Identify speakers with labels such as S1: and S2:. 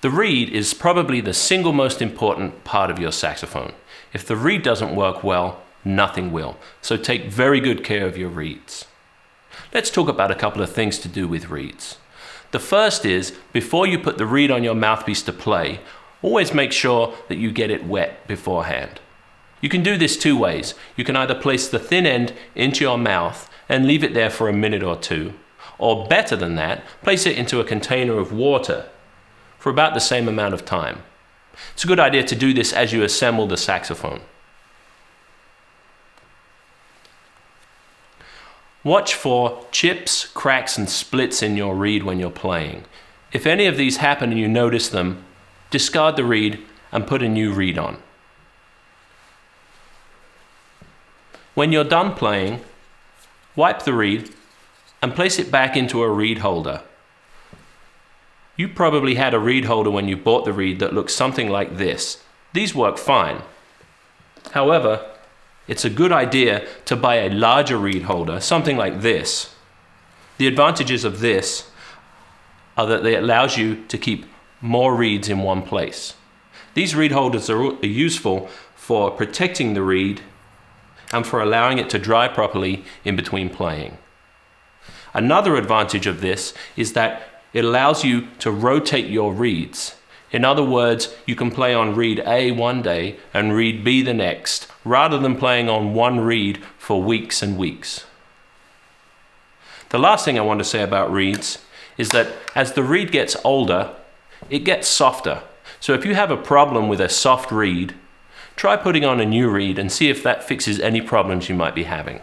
S1: The reed is probably the single most important part of your saxophone. If the reed doesn't work well, nothing will. So take very good care of your reeds. Let's talk about a couple of things to do with reeds. The first is, before you put the reed on your mouthpiece to play, always make sure that you get it wet beforehand. You can do this two ways. You can either place the thin end into your mouth and leave it there for a minute or two, or better than that, place it into a container of water for about the same amount of time. It's a good idea to do this as you assemble the saxophone. Watch for chips, cracks, and splits in your reed when you're playing. If any of these happen and you notice them, discard the reed and put a new reed on. When you're done playing, wipe the reed and place it back into a reed holder. You probably had a reed holder when you bought the reed that looks something like this. These work fine. However, it's a good idea to buy a larger reed holder, something like this. The advantages of this are that it allows you to keep more reeds in one place. These reed holders are useful for protecting the reed and for allowing it to dry properly in between playing. Another advantage of this is that it allows you to rotate your reeds. In other words, you can play on reed A one day and reed B the next, rather than playing on one reed for weeks and weeks. The last thing I want to say about reeds is that as the reed gets older, it gets softer. So if you have a problem with a soft reed, try putting on a new reed and see if that fixes any problems you might be having.